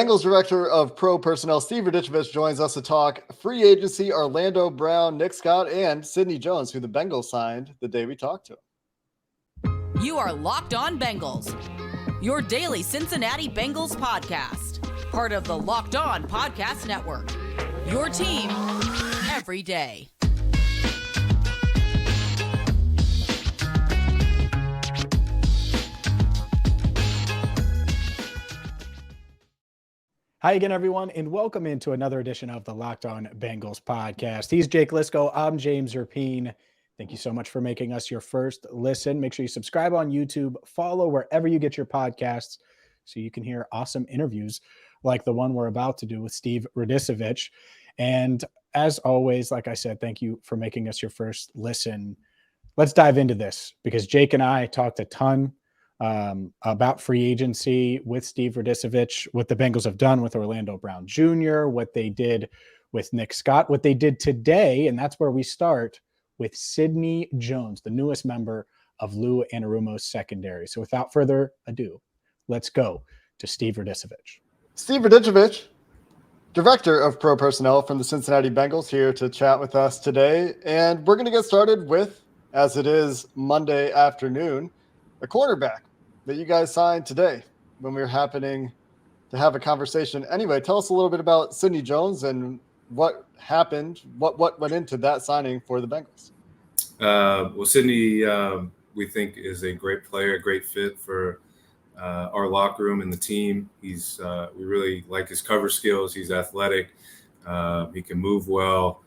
Bengals Director of Pro Personnel Steve Radicevic joins us to talk free agency, Orlando Brown, Nick Scott, and Sidney Jones, who the Bengals signed the day we talked to him. You are Locked On Bengals, your daily Cincinnati Bengals podcast, part of the Locked On Podcast Network, your team every day. Hi again, everyone, and welcome into another edition of the Locked On Bengals podcast. He's Jake Liscow. I'm James Rapien. Thank you so much for making us your first listen. Make sure you subscribe on YouTube, follow wherever you get your podcasts so you can hear awesome interviews like the one we're about to do with Steve Radicevic. And as always, like I said, thank you for making us your first listen. Let's dive into this because Jake and I talked a ton about free agency with Steve Radicevic, what the Bengals have done with Orlando Brown Jr., what they did with Nick Scott, what they did today, and that's where we start with Sidney Jones, the newest member of Lou Anarumo's secondary. So without further ado, let's go to Steve Radicevic. Steve Radicevic, Director of Pro Personnel from the Cincinnati Bengals, here to chat with us today. And we're going to get started with, as it is Monday afternoon, a cornerback that you guys signed today when we were happening to have a conversation. Anyway, tell us a little bit about Sidney Jones and what happened, what went into that signing for the Bengals. Well, Sidney, we think is a great player, a great fit for our locker room and the team. We really like his cover skills. He's athletic. He can move well.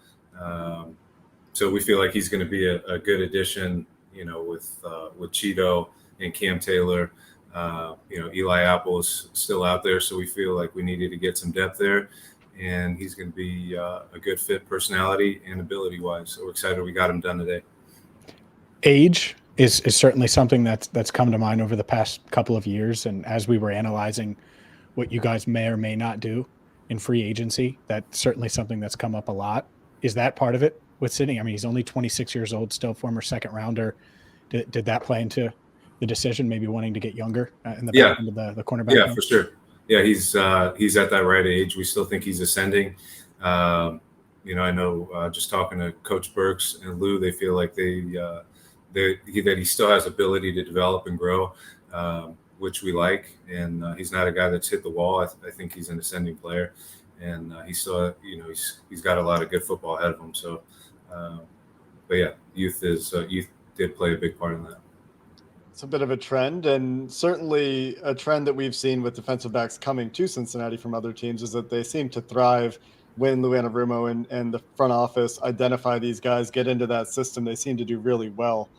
So we feel like he's going to be a good addition, with Cheeto and Cam Taylor. Eli Apple is still out there, so we feel like we needed to get some depth there, and he's going to be a good fit personality and ability-wise. So we're excited we got him done today. Age is certainly something that's come to mind over the past couple of years, and as we were analyzing what you guys may or may not do in free agency, that's certainly something that's come up a lot. Is that part of it with Sidney? I mean, he's only 26 years old, still former second rounder. Did that play into the decision, maybe wanting to get younger in the back end of the cornerback? Yeah, for sure. Yeah, he's at that right age. We still think he's ascending. I know just talking to Coach Burks and Lou, they feel like that he still has ability to develop and grow, which we like. And he's not a guy that's hit the wall. I think he's an ascending player, and he's still, he's got a lot of good football ahead of him. So, but yeah, youth did play a big part in that. It's a bit of a trend, and certainly a trend that we've seen with defensive backs coming to Cincinnati from other teams is that they seem to thrive when Lou Anarumo and the front office identify these guys, get into that system. They seem to do really well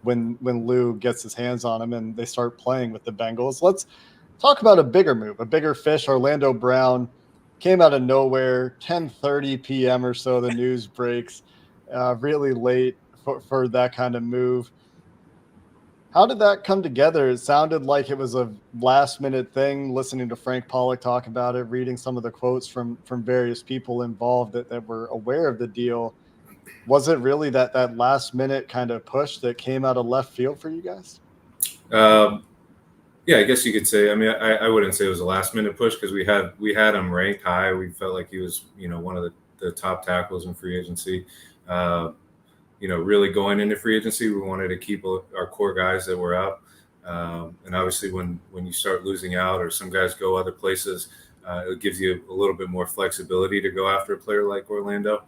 when Lou gets his hands on them and they start playing with the Bengals. Let's talk about a bigger move, a bigger fish. Orlando Brown came out of nowhere, 10:30 p.m. or so. The news breaks really late for that kind of move. How did that come together? It sounded like it was a last-minute thing, listening to Frank Pollock talk about it, reading some of the quotes from various people involved that were aware of the deal. Was it really that last-minute kind of push that came out of left field for you guys? Yeah, I guess you could say. I mean, I wouldn't say it was a last-minute push because we had him ranked high. We felt like he was, one of the top tackles in free agency. Really going into free agency, we wanted to keep our core guys that were up. And obviously when you start losing out or some guys go other places, it gives you a little bit more flexibility to go after a player like Orlando.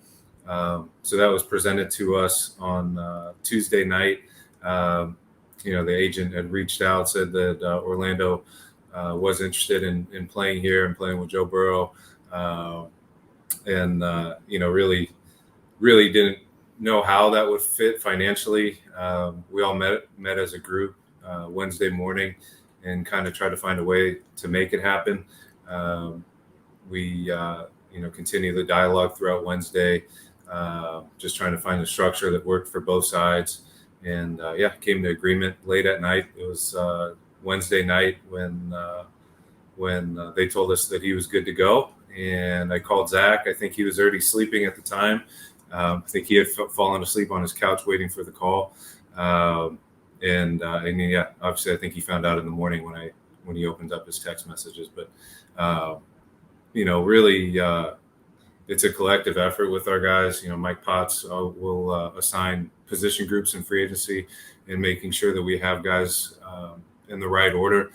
So that was presented to us on Tuesday night. The agent had reached out, said that Orlando was interested in playing here and playing with Joe Burrow. Really didn't know how that would fit financially. We all met as a group Wednesday morning and kind of tried to find a way to make it happen. We continued the dialogue throughout Wednesday, just trying to find a structure that worked for both sides. And came to agreement late at night. It was Wednesday night when they told us that he was good to go. And I called Zach. I think he was already sleeping at the time. I think he had fallen asleep on his couch waiting for the call. Obviously I think he found out in the morning when he opened up his text messages. But really it's a collective effort with our guys. Mike Potts will assign position groups in free agency and making sure that we have guys in the right order.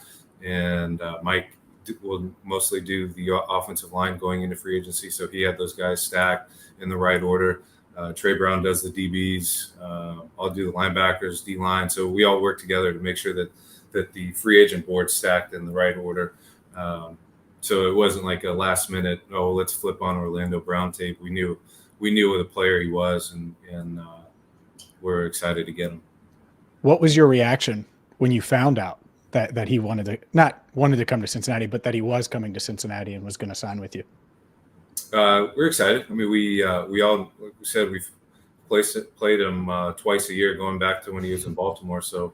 And Mike will mostly do the offensive line going into free agency. So he had those guys stacked in the right order. Trey Brown does the DBs. I'll do the linebackers, D-line. So we all work together to make sure that the free agent board stacked in the right order. So it wasn't like a last minute, let's flip on Orlando Brown tape. We knew what a player he was, and we're excited to get him. What was your reaction when you found out that he not wanted to come to Cincinnati, but that he was coming to Cincinnati and was going to sign with you? We're excited. I mean, we all, like we said, we've played him twice a year, going back to when he was in Baltimore. So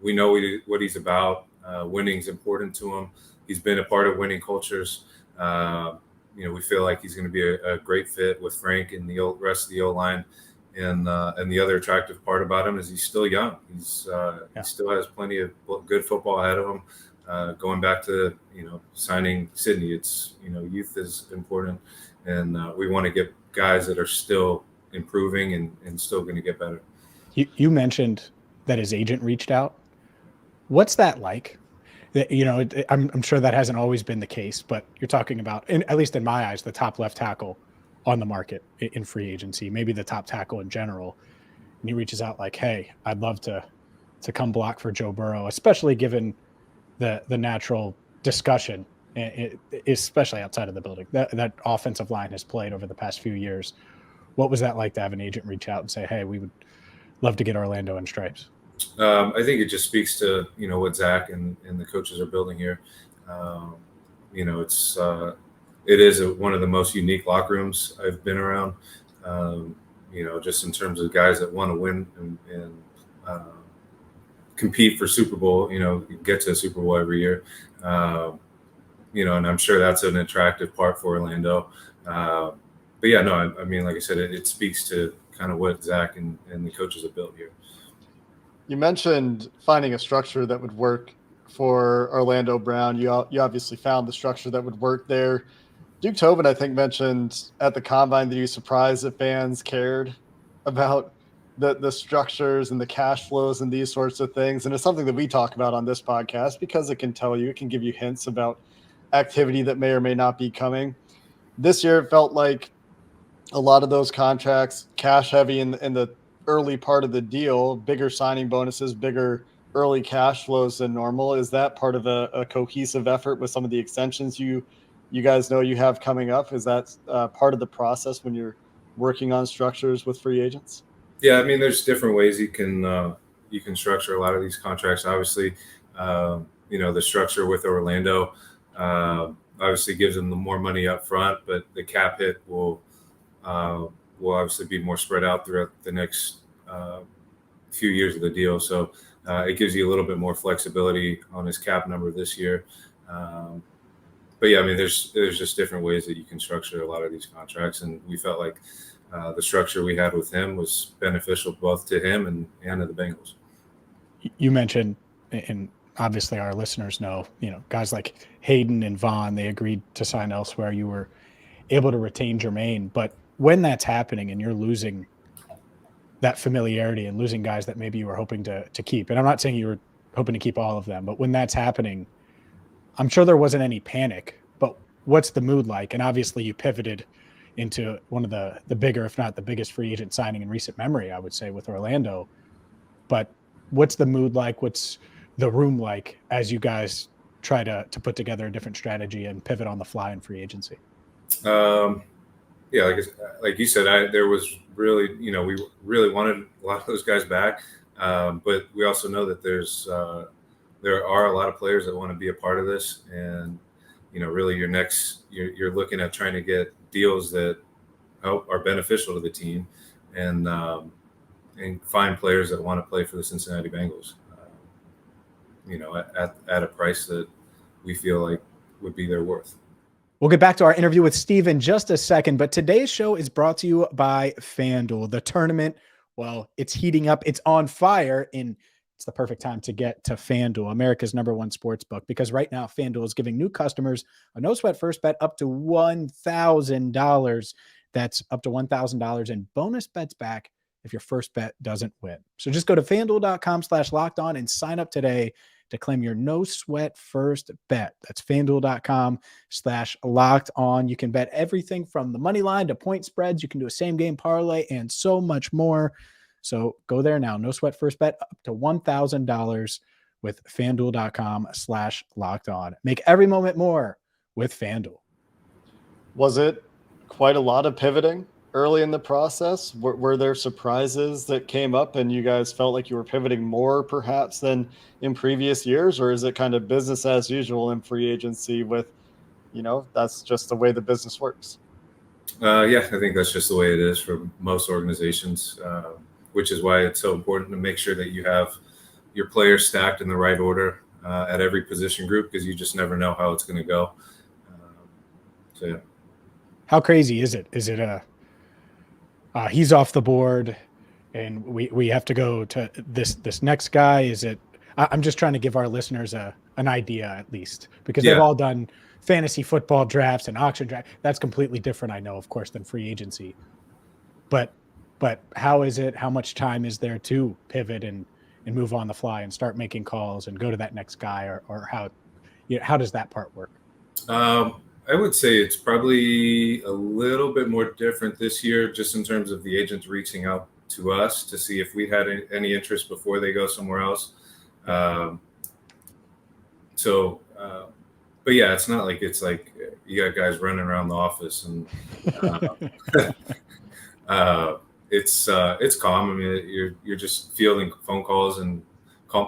we know what he's about. Winning's important to him. He's been a part of winning cultures. We feel like he's going to be a great fit with Frank and the rest of the O-line. And the other attractive part about him is he's still young. He still has plenty of good football ahead of him. Going back to, signing Sidney, it's, youth is important. And we want to get guys that are still improving and still going to get better. You mentioned that his agent reached out. What's that like? I'm sure that hasn't always been the case, but you're talking about, at least in my eyes, the top left tackle on the market in free agency, maybe the top tackle in general. And he reaches out like, hey, I'd love to come block for Joe Burrow, especially given the natural discussion, especially outside of the building, that offensive line has played over the past few years. What was that like to have an agent reach out and say, hey, we would love to get Orlando in stripes? I think it just speaks to, what Zach and the coaches are building here. It is one of the most unique locker rooms I've been around, just in terms of guys that want to win and compete for Super Bowl, get to a Super Bowl every year. And I'm sure that's an attractive part for Orlando. But yeah, no, I mean, like I said, it speaks to kind of what Zach and the coaches have built here. You mentioned finding a structure that would work for Orlando Brown. You obviously found the structure that would work there. Duke Tobin, I think, mentioned at the Combine that he was surprised that fans cared about the structures and the cash flows and these sorts of things. And it's something that we talk about on this podcast because it can give you hints about activity that may or may not be coming. This year, it felt like a lot of those contracts, cash heavy in the early part of the deal, bigger signing bonuses, bigger early cash flows than normal. Is that part of a cohesive effort with some of the extensions you guys know you have coming up? Is that part of the process when you're working on structures with free agents? Yeah, I mean, there's different ways you can structure a lot of these contracts. Obviously, the structure with Orlando obviously gives them the more money up front, but the cap hit will obviously be more spread out throughout the next few years of the deal. So it gives you a little bit more flexibility on his cap number this year. But yeah, I mean, there's just different ways that you can structure a lot of these contracts, and we felt like the structure we had with him was beneficial both to him and to the Bengals. You mentioned, and obviously our listeners know, guys like Hayden and Vaughn, they agreed to sign elsewhere. You were able to retain Jermaine, but when that's happening and you're losing that familiarity and losing guys that maybe you were hoping to keep, and I'm not saying you were hoping to keep all of them, but when that's happening, I'm sure there wasn't any panic, but what's the mood like? And obviously you pivoted into one of the bigger, if not the biggest free agent signing in recent memory, I would say, with Orlando. But what's the mood like? What's the room like as you guys try to put together a different strategy and pivot on the fly in free agency? Yeah, like you said, there was really, we really wanted a lot of those guys back, but we also know that there are a lot of players that want to be a part of this, and really you're looking at trying to get deals that are beneficial to the team, and find players that want to play for the Cincinnati Bengals, at a price that we feel like would be their worth. We'll get back to our interview with Steve in just a second, but today's show is brought to you by FanDuel. The tournament, well, it's heating up. It's on fire, and it's the perfect time to get to FanDuel, America's #1 sports book, because right now FanDuel is giving new customers a no sweat first bet up to $1,000. That's up to $1,000 in bonus bets back if your first bet doesn't win. So just go to FanDuel.com/lockedon and sign up today to claim your no sweat first bet. That's FanDuel.com/lockedon. You can bet everything from the money line to point spreads. You can do a same game parlay and so much more. So go there now. No sweat first bet up to $1,000 with FanDuel.com/lockedon. Make every moment more with FanDuel. Was it quite a lot of pivoting early in the process? Were there surprises that came up and you guys felt like you were pivoting more perhaps than in previous years? Or is it kind of business as usual in free agency with, that's just the way the business works? Yeah, I think that's just the way it is for most organizations, which is why it's so important to make sure that you have your players stacked in the right order at every position group, because you just never know how it's going to go. So, yeah. How crazy is it? Is it he's off the board and we have to go to this next guy? Is it, I'm just trying to give our listeners an idea at least, because they've all done fantasy football drafts and auction draft. That's completely different, I know, of course, than free agency. But how is it? How much time is there to pivot and move on the fly and start making calls and go to that next guy, or how does that part work? I would say it's probably a little bit more different this year, just in terms of the agents reaching out to us to see if we had any interest before they go somewhere else. But yeah, it's not like it's like you got guys running around the office and it's calm. I mean, you're just fielding phone calls and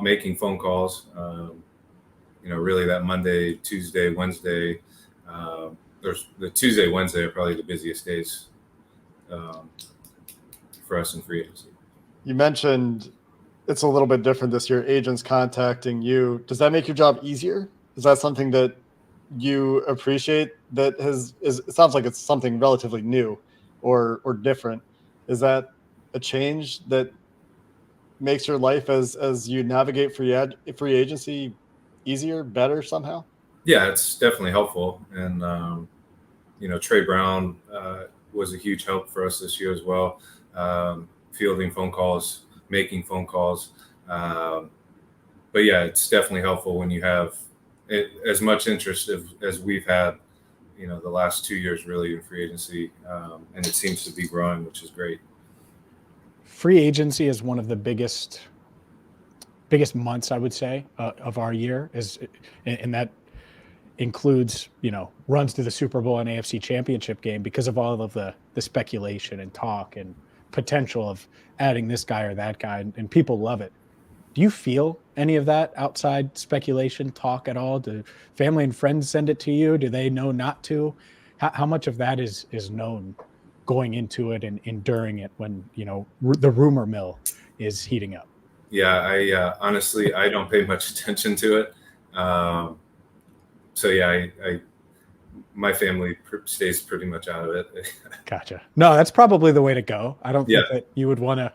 making phone calls. Really that Monday, Tuesday, Wednesday. There's the Tuesday, Wednesday are probably the busiest days for us in free agency. You mentioned it's a little bit different this year, agents contacting you. Does that make your job easier? Is that something that you appreciate that it sounds like it's something relatively new or different? Is that a change that makes your life as you navigate free agency easier, better somehow? Yeah, it's definitely helpful. And, Trey Brown was a huge help for us this year as well. Fielding phone calls, making phone calls. But yeah, it's definitely helpful when you have as much interest as we've had, the last 2 years really in free agency. And it seems to be growing, which is great. Free agency is one of the biggest months, I would say, of our year, and that includes, runs to the Super Bowl and AFC Championship game, because of all of the speculation and talk and potential of adding this guy or that guy, and people love it. Do you feel any of that outside speculation talk at all? Do family and friends send it to you? Do they know not to? How much of that is known going into it and during it when, the rumor mill is heating up? Yeah, I honestly, I don't pay much attention to it. So yeah, my family stays pretty much out of it. Gotcha. No, that's probably the way to go. I don't think that you would want to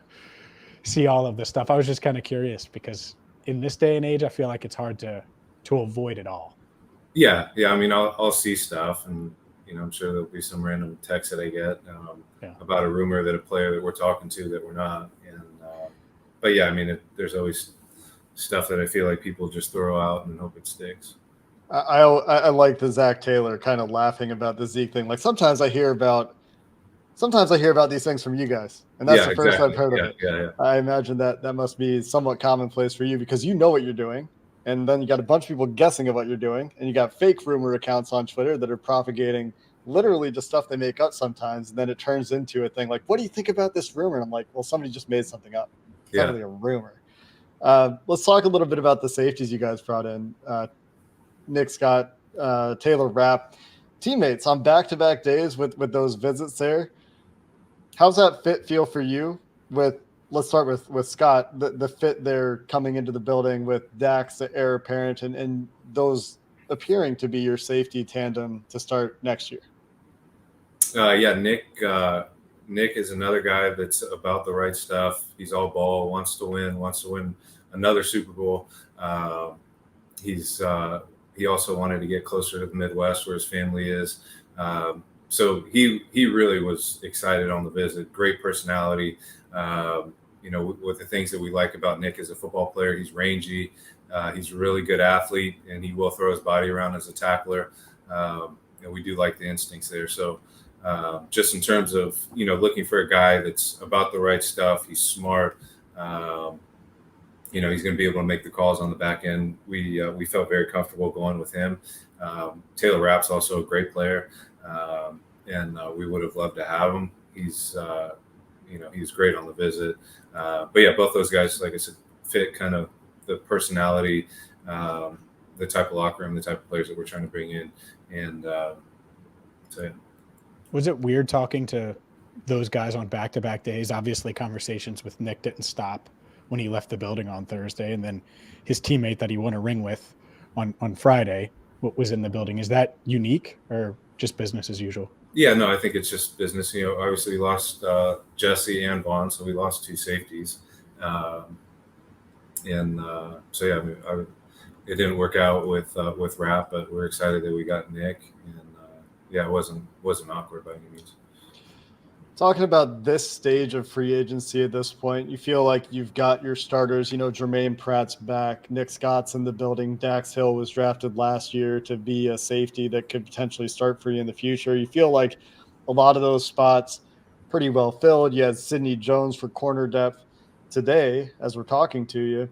see all of this stuff. I was just kind of curious, because in this day and age, I feel like it's hard to avoid it all. Yeah. I mean, I'll see stuff, and I'm sure there'll be some random text that I get about a rumor that a player that we're talking to that we're not. And but yeah, I mean, there's always stuff that I feel like people just throw out and hope it sticks. I like the Zach Taylor kind of laughing about the Zeke thing. Like sometimes I hear about these things from you guys, and that's the first I've heard of it. Yeah. I imagine that must be somewhat commonplace for you, because you know what you're doing, and then you got a bunch of people guessing at what you're doing, and you got fake rumor accounts on Twitter that are propagating literally just stuff they make up sometimes, and then it turns into a thing like, what do you think about this rumor? And I'm like, well, somebody just made something up. It's not really a rumor. Let's talk a little bit about the safeties you guys brought in. Nick Scott, Taylor Rapp, teammates on back-to-back days with those visits there. How's that fit feel for you? Let's start with Scott, the fit there coming into the building with Dax, the heir apparent, and those appearing to be your safety tandem to start next year. Yeah, Nick is another guy that's about the right stuff. He's all ball, wants to win another Super Bowl. He also wanted to get closer to the Midwest where his family is. So he really was excited on the visit. Great personality. With the things that we like about Nick as a football player, he's rangy. He's a really good athlete, and he will throw his body around as a tackler. We do like the instincts there. So just in terms of, looking for a guy that's about the right stuff, he's smart. He's going to be able to make the calls on the back end. We felt very comfortable going with him. Taylor Rapp's also a great player, and we would have loved to have him. He's great on the visit. But yeah, both those guys, like I said, fit kind of the personality, the type of locker room, the type of players that we're trying to bring in. And so, yeah. Was it weird talking to those guys on back-to-back days? Obviously, conversations with Nick didn't stop when he left the building on Thursday, and then his teammate that he won a ring with on Friday was in the building. Is that unique or just business as usual? Yeah, no, I think it's just business. Obviously we lost Jesse and Vaughn, so we lost two safeties. So yeah, it didn't work out with Rap, but we're excited that we got Nick, and it wasn't awkward by any means. Talking about this stage of free agency at this point, you feel like you've got your starters. Jermaine Pratt's back, Nick Scott's in the building, Dax Hill was drafted last year to be a safety that could potentially start for you in the future. You feel like a lot of those spots pretty well filled. You had Sidney Jones for corner depth today as we're talking to you.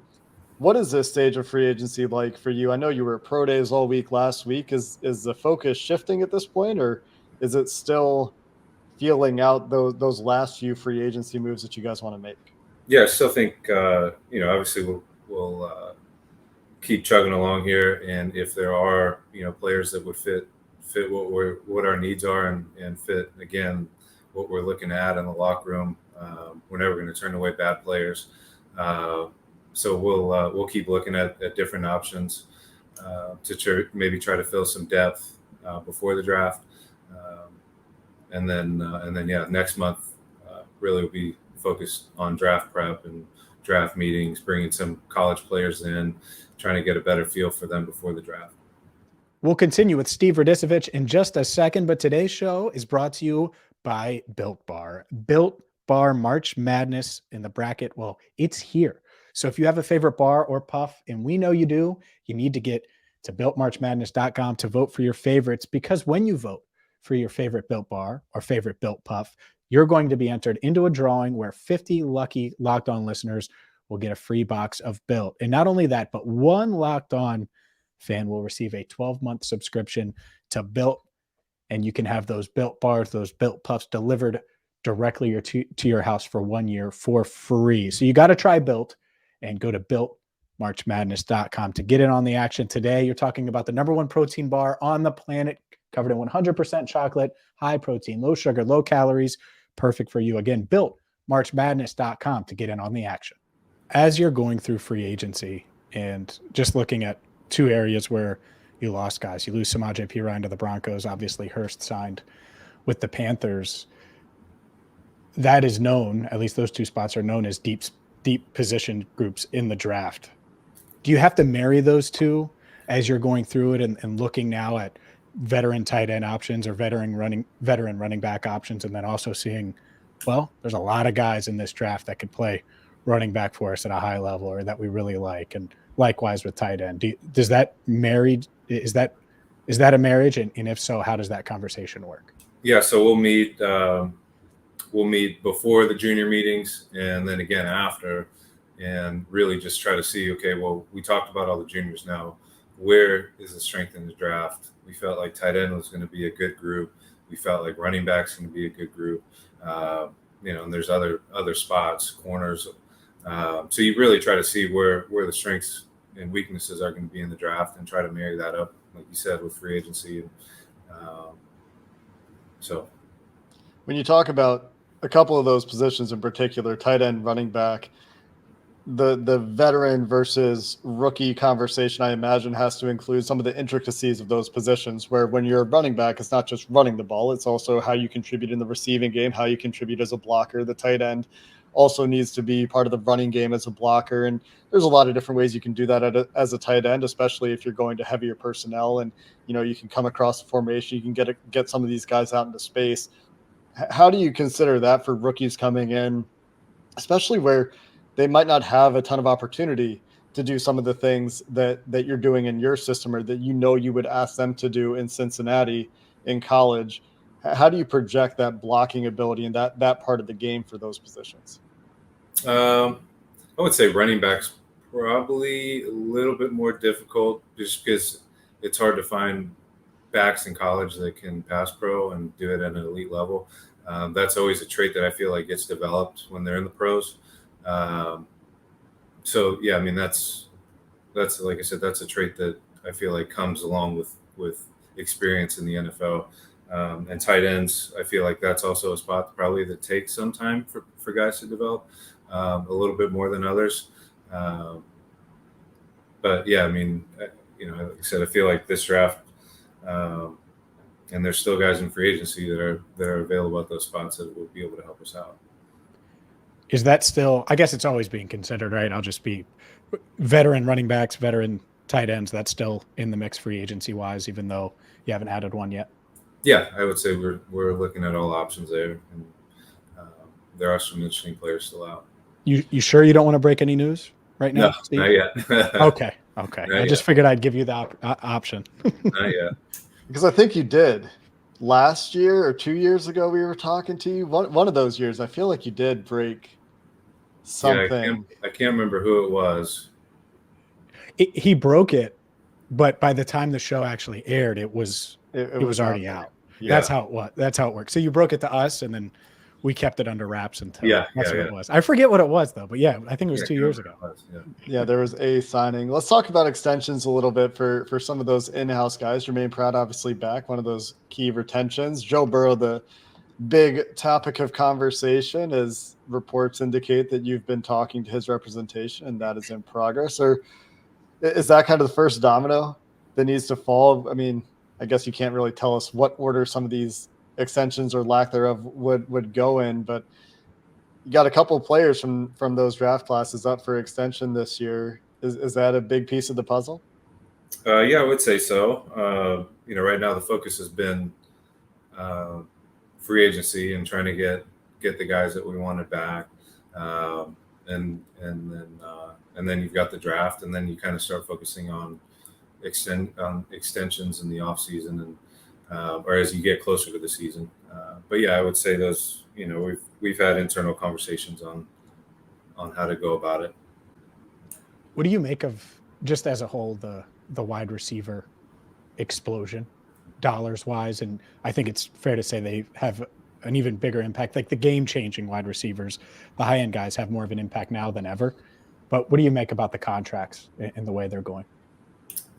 What is this stage of free agency like for you? I know you were at pro days all week last week. Is the focus shifting at this point, or is it still feeling out those last few free agency moves that you guys want to make? Yeah, I still think obviously we'll keep chugging along here, and if there are players that would fit what our needs are and fit again what we're looking at in the locker room, we're never going to turn away bad players. So we'll keep looking at different options to maybe try to fill some depth before the draft. And then next month really will be focused on draft prep and draft meetings, bringing some college players in, trying to get a better feel for them before the draft. We'll continue with Steve Radicevic in just a second, but today's show is brought to you by Built Bar. Built Bar March Madness in the bracket, well, it's here. So if you have a favorite bar or puff, and we know you do, you need to get to builtmarchmadness.com to vote for your favorites, because when you vote for your favorite Built Bar or favorite Built Puff, you're going to be entered into a drawing where 50 lucky Locked On listeners will get a free box of Built. And not only that, but one Locked On fan will receive a 12-month subscription to Built, and you can have those Built Bars, those Built Puffs delivered directly to your house for 1 year for free. So you got to try Built and go to builtmarchmadness.com to get in on the action today. You're talking about the number one protein bar on the planet, covered in 100% chocolate, high protein, low sugar, low calories, perfect for you. Again, builtmarchmadness.com to get in on the action. As you're going through free agency and just looking at two areas where you lost guys, you lose Samaje Perine to the Broncos. Obviously, Hurst signed with the Panthers. That is known, at least those two spots are known as deep position groups in the draft. Do you have to marry those two as you're going through it and looking now at veteran tight end options or veteran running back options, and then also seeing, well, there's a lot of guys in this draft that could play running back for us at a high level or that we really like, and likewise with tight end? Does that married? Is that a marriage? And if so, how does that conversation work? Yeah, so we'll meet before the junior meetings and then again after, and really just try to see, okay, well, we talked about all the juniors now. Where is the strength in the draft? We felt like tight end was going to be a good group. We felt like running back's going to be a good group. And there's other spots, corners. So you really try to see where the strengths and weaknesses are going to be in the draft and try to marry that up, like you said, with free agency. So when you talk about a couple of those positions in particular, tight end, running back, the veteran versus rookie conversation, I imagine, has to include some of the intricacies of those positions, where when you're a running back, it's not just running the ball, it's also how you contribute in the receiving game, how you contribute as a blocker. The tight end also needs to be part of the running game as a blocker. And there's a lot of different ways you can do that as a tight end, especially if you're going to heavier personnel and, you can come across the formation, you can get some of these guys out into space. How do you consider that for rookies coming in, especially where they might not have a ton of opportunity to do some of the things that you're doing in your system or that you would ask them to do in Cincinnati in college? How do you project that blocking ability and that part of the game for those positions? I would say running backs probably a little bit more difficult just because it's hard to find backs in college that can pass pro and do it at an elite level. That's always a trait that I feel like gets developed when they're in the pros. So yeah, I mean that's like I said, that's a trait that I feel like comes along with experience in the NFL. And tight ends, I feel like that's also a spot probably that takes some time for guys to develop a little bit more than others. But yeah, I mean, like I said, I feel like this draft, and there's still guys in free agency that are available at those spots that will be able to help us out. Is that still, I guess it's always being considered, right? I'll just be veteran running backs, veteran tight ends. That's still in the mix free agency wise, even though you haven't added one yet. Yeah, I would say we're looking at all options there, and there are some interesting players still out. You sure you don't want to break any news right now? No, Steve? not yet. Okay. I just figured I'd give you the option. Not yet. Because I think you did last year or 2 years ago. We were talking to you. One of those years, I feel like you did break something. Yeah, I can't remember who it was. He broke it, but by the time the show actually aired, it was already out. Yeah. That's how it works. So you broke it to us, and then we kept it under wraps until that's what it was. I forget what it was though, but yeah, I think it was 2 years ago. Yeah, there was a signing. Let's talk about extensions a little bit for some of those in-house guys. Jermaine Pratt obviously back, one of those key retentions. Joe Burrow, the big topic of conversation, as reports indicate that you've been talking to his representation and that is in progress. Or is that kind of the first domino that needs to fall? I mean, I guess you can't really tell us what order some of these extensions or lack thereof would go in, but you got a couple of players from those draft classes up for extension this year. Is that a big piece of the puzzle? Yeah, I would say so. Right now the focus has been free agency and trying to get the guys that we wanted back, and then you've got the draft, and then you kind of start focusing on extensions in the off season and or as you get closer to the season. But yeah, I would say those, we've had internal conversations on how to go about it. What do you make of, just as a whole, the wide receiver explosion dollars wise? And I think it's fair to say they have an even bigger impact, like the game changing wide receivers, the high end guys have more of an impact now than ever. But what do you make about the contracts and the way they're going?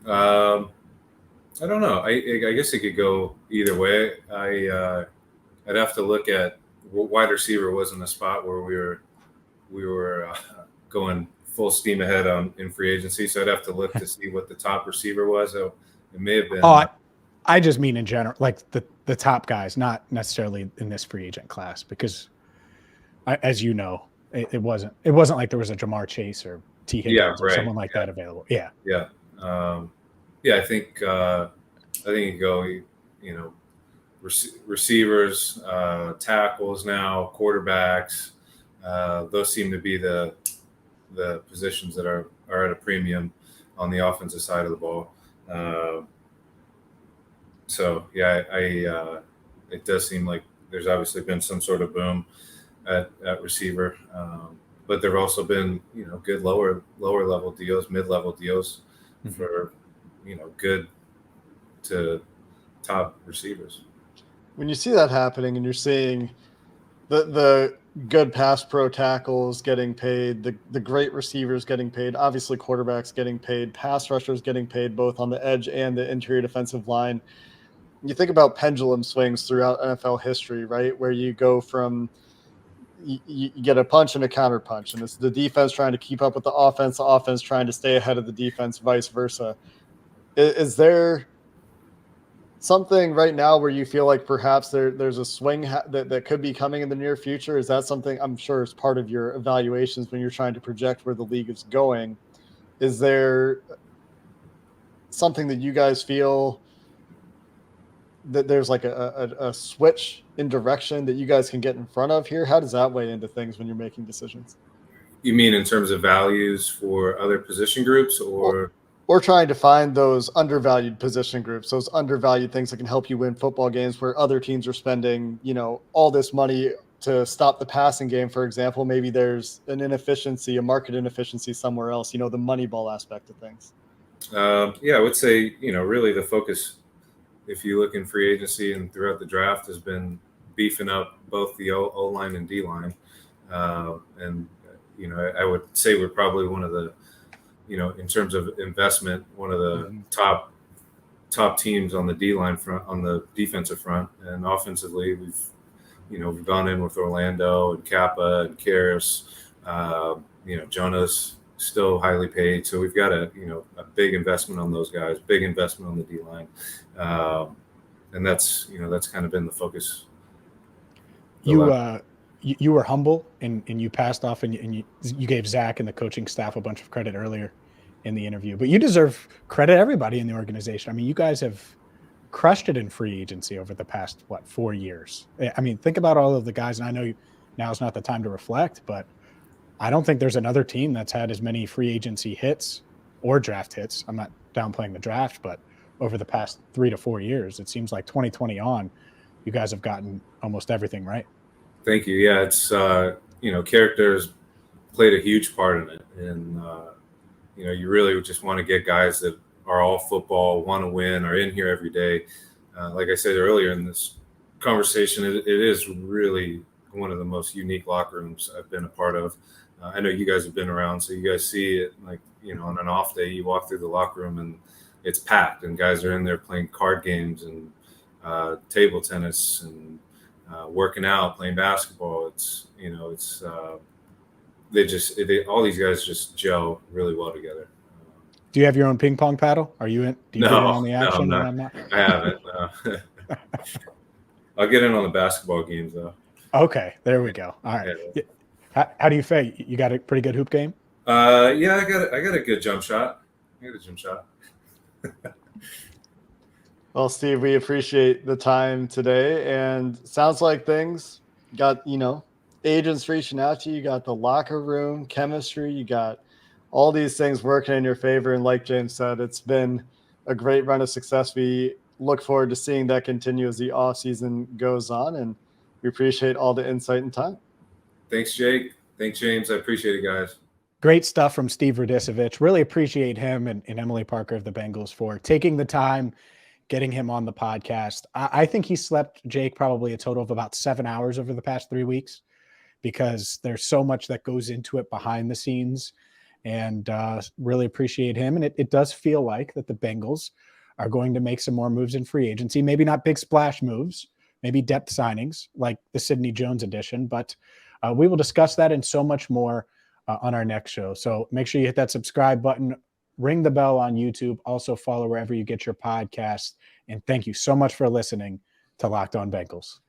I don't know. I guess it could go either way. I'd have to look at wide receiver wasn't a spot where we were going full steam ahead in free agency. So I'd have to look to see what the top receiver was. So it may have been. Oh, I just mean in general, like the top guys, not necessarily in this free agent class, because as you know, it wasn't like there was a Jamar Chase or T. Higgins or someone like that available. Yeah. Yeah. I think you go, receivers, tackles now, quarterbacks. Those seem to be the positions that are at a premium on the offensive side of the ball. So yeah, it does seem like there's obviously been some sort of boom at receiver, but there've also been good lower level deals, mid-level deals for good to top receivers. When you see that happening and you're seeing the good pass pro tackles getting paid, the great receivers getting paid, obviously quarterbacks getting paid, pass rushers getting paid both on the edge and the interior defensive line, you think about pendulum swings throughout NFL history, right? Where you go from you get a punch and a counter punch, and it's the defense trying to keep up with the offense trying to stay ahead of the defense, vice versa. Is there something right now where you feel like perhaps there's a swing that could be coming in the near future? Is that something I'm sure is part of your evaluations when you're trying to project where the league is going? Is there something that you guys feel that there's like a switch in direction that you guys can get in front of here? How does that weigh into things when you're making decisions? You mean in terms of values for other position groups, or trying to find those undervalued position groups, those undervalued things that can help you win football games where other teams are spending, all this money to stop the passing game, for example? Maybe there's an inefficiency, a market inefficiency somewhere else, the money ball aspect of things. I would say, really the focus, if you look in free agency and throughout the draft, has been beefing up both the O-line and D-line. And I would say we're probably one of the, in terms of investment, one of the top teams on the D-line front, on the defensive front. And offensively, we've gone in with Orlando and Kappa and Karras, Jonah's still highly paid. So we've got a big investment on those guys, big investment on the D-line. And that's kind of been the focus. You were humble and you passed off and you gave Zach and the coaching staff a bunch of credit earlier in the interview, but you deserve credit, everybody in the organization. I mean, you guys have crushed it in free agency over the past, 4 years. I mean, think about all of the guys, and I know now is not the time to reflect, but I don't think there's another team that's had as many free agency hits or draft hits. I'm not downplaying the draft, but over the past 3 to 4 years, it seems like 2020 on, you guys have gotten almost everything right. Thank you. Yeah, it's characters played a huge part in it, and you really just want to get guys that are all football, want to win, are in here every day. Like I said earlier in this conversation, it is really one of the most unique locker rooms I've been a part of. I know you guys have been around, so you guys see it. Like on an off day, you walk through the locker room and it's packed, and guys are in there playing card games and table tennis and working out, playing basketball. All these guys just gel really well together. Do you have your own ping pong paddle? Are you in? Do you get in on the action? No, I'm not. I haven't. I'll get in on the basketball games though. Okay, there we go. All right. Yeah. How do you fare? You got a pretty good hoop game? Yeah, I got a good jump shot. Well, Steve, we appreciate the time today, and sounds like things got, agents reaching out to you, you got the locker room chemistry, you got all these things working in your favor. And like James said, it's been a great run of success. We look forward to seeing that continue as the off season goes on, and we appreciate all the insight and time. Thanks, Jake. Thanks, James. I appreciate it, guys. Great stuff from Steve Radicevic. Really appreciate him and Emily Parker of the Bengals for taking the time, getting him on the podcast. I think he slept, Jake, probably a total of about 7 hours over the past 3 weeks, because there's so much that goes into it behind the scenes, and really appreciate him. And it does feel like that the Bengals are going to make some more moves in free agency, maybe not big splash moves, maybe depth signings like the Sidney Jones edition, but we will discuss that and so much more on our next show. So make sure you hit that subscribe button, ring the bell on YouTube, also follow wherever you get your podcasts. And thank you so much for listening to Locked On Bengals.